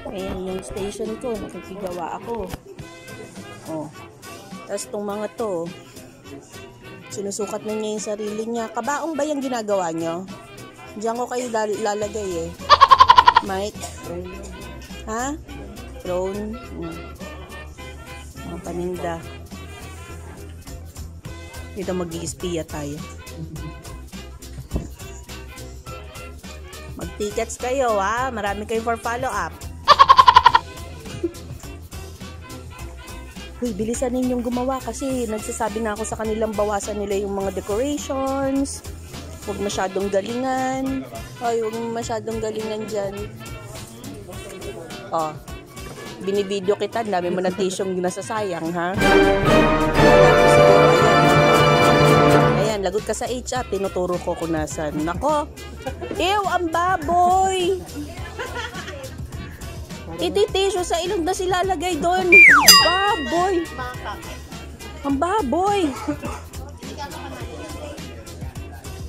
Ayan yung station ko, nakikigawa ako. Oh. Tapos itong mga to, sinusukat na niya yung sarili niya. Kabaong ba yung ginagawa nyo? Diyan ko kayo lalagay eh. Mike? Ha? Drone? Mga paninda. Dito mag-i-espiya tayo. Mag-tickets kayo ha. Marami kayo for follow-up. Uy, bilisan ninyong gumawa kasi nagsasabi na ako sa kanilang bawasan nila yung mga decorations. Huwag masyadong galingan. Ay, huwag masyadong galingan dyan. Oh, binibideo kita. Dami mo ng tisyong nasasayang, ha? Ayan, lagot ka sa HR. Tinuturo ko kung nasan. Nako! Ew, ang baboy! Iti-tissue sa ilong na sila lagay doon. Baboy! Ang baboy!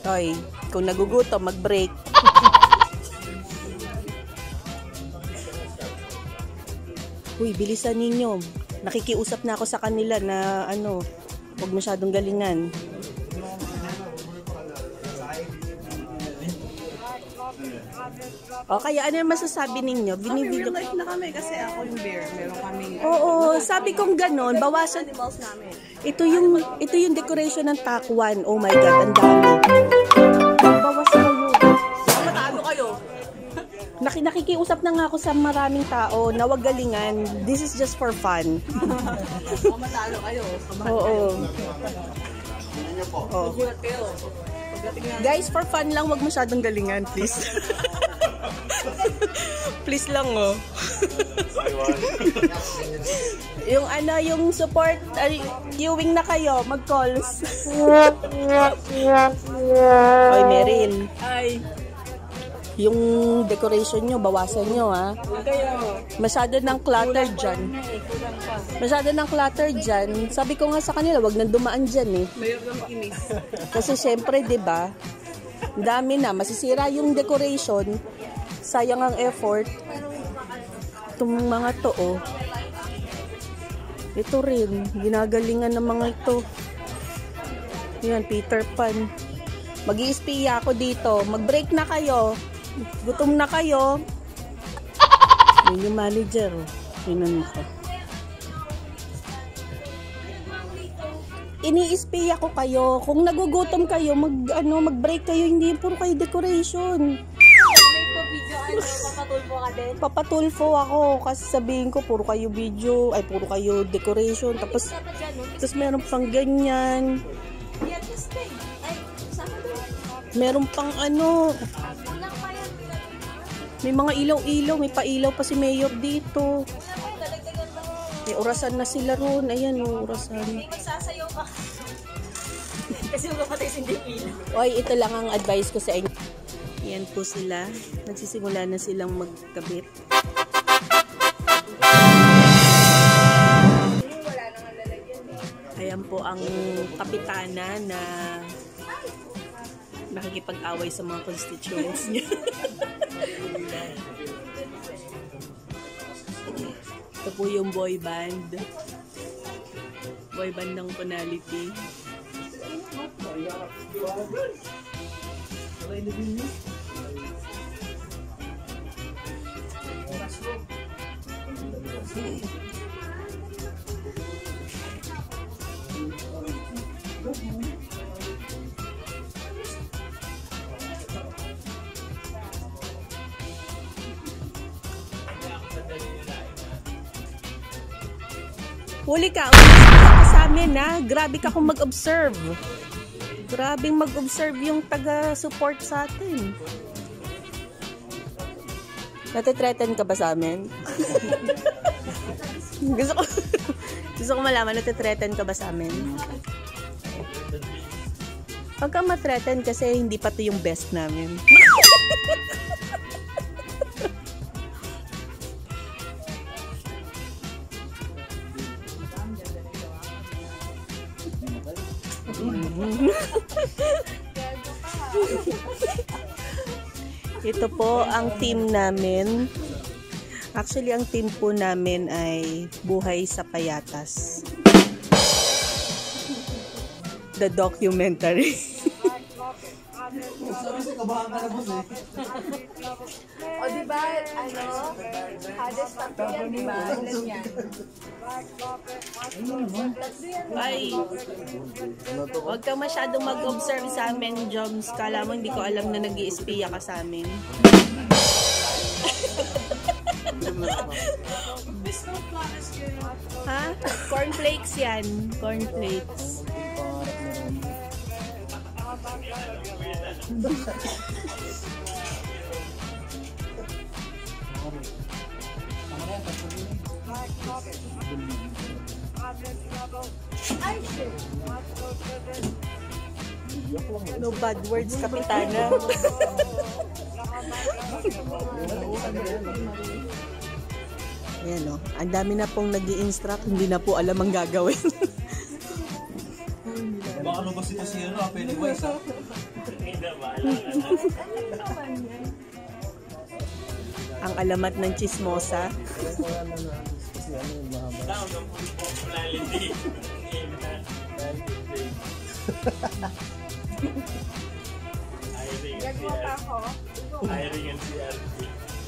Hoy, kung nagugutom, mag-break. Uy, bilisan ninyo. Nakikiusap na ako sa kanila na ano, huwag masyadong galingan. O, kaya ano yung masasabi ninyo? Real life na kami kasi ako yung bear. Meron kaming... Oo, sabi kong ganon, bawasan. Ito yung decoration ng Takwan. Oh my God, ang dami. Bawas kayo. Matalo kayo. Nakikiusap na nga ako sa maraming tao na wag galingan. This is just for fun. Matalo kayo. Oo. Oh. Magulat kayo. Guys, for fun lang, wag masyadong galingan, please. Please lang, oh. Yung ano, yung support, queuing na kayo, mag-calls. Oy, Meryl. Ay. Yung decoration nyo, bawasan nyo, ha? Masyado ng clutter dyan. Masyado ng clutter dyan. Sabi ko nga sa kanila, wag nang dumaan dyan, eh. Mayroon ng kinis. Kasi syempre, diba, dami na, masisira yung decoration, sayang ang effort. Itong mga to, oh. Ito rin, ginagalingan ng mga ito. Yan, Peter Pan. Mag-i-espiya ako dito. Mag-break na kayo. Gutom na kayo. Yun yung manager, oh. Yun ko. Ini-espiya ko kayo. Kung nagugutom kayo, mag-break kayo. Hindi puro kayo decoration. Papatulfo ka din? Papatulfo ako. Kasi sabihin ko, puro kayo video. Ay, puro kayo decoration. Tapos meron pang ganyan. Meron pang ano. May mga ilaw-ilaw. May pailaw pa si Mayor dito. May orasan na sila ron. Ayan, yung orasan. May magsasayaw ka. Kasi magpapatay si Indipila. Oy, ito lang ang advice ko sa inyo. Ayan po sila. Nagsisimula na silang magkabit. Ayan po ang kapitana na nakikipag-away sa mga constituents niya. Ito po yung boy band. Boy band ng Punality. Huli ka, sa amin ha. Grabe ka kung mag-observe. Grabing mag-observe yung taga-support sa atin. Natitreaten ka ba sa amin? gusto ko malaman, natitreaten ka ba sa amin? Huwag kang matreaten kasi hindi pa to yung best namin. Ito po ang team namin. Actually, ang team po namin ay Buhay sa Payatas. The documentary. O diba, Hades tatlo yan, diba? Ilan yan? Ay, huwag kang masyadong mag-observe sa amin, Joms. Kala mo, hindi ko alam na nag-i-espiya ka sa amin. Ha? Cornflakes yan. Cornflakes. No bad words, Kapitana. Ayan o. Ang dami na pong nag-i-instruct, hindi na po alam ang gagawin. Baka ano ba si Pennywise ha? Ang alamat ng chismosa.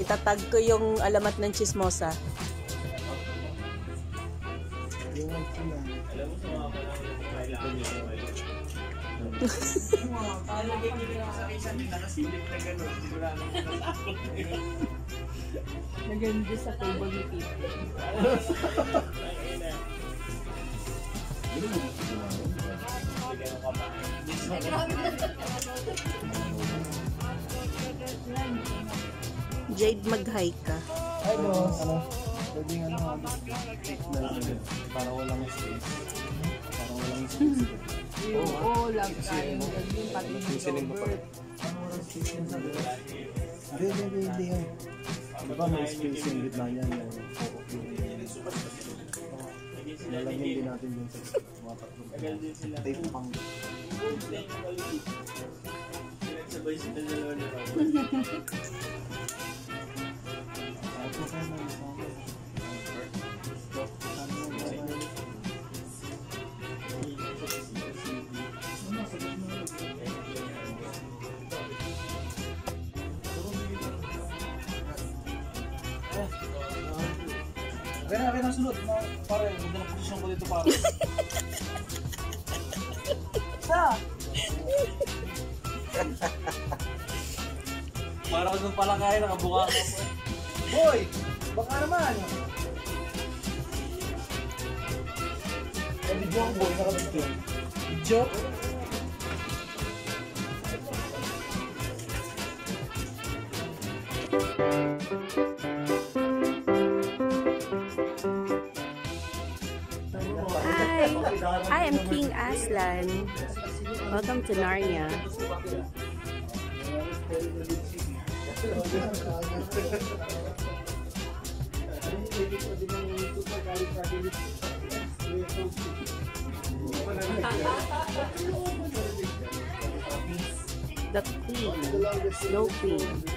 Itatag ko yung alamat ng chismosa. Naganda sa table ni Tito. Jade, mag-hi ka. Ay, boss. Pwedeng para walang space. Para walang space. Oo, lang tayo. Pati Siling mo pa. Hindi. Diba may space yung gitna niyan. Lalagyan din natin yung mga tatlong tape pang. Sabay sila dalawa na raw. Kaya na sunod. Pare, hindi na posisyon ko dito pare. Sa? Para ko nung palakay, nakabuka ko. Boy! Baka naman! Video ang boy, nakabvideo. Video? I am King Aslan. Welcome to Narnia. The Queen, Snow Queen.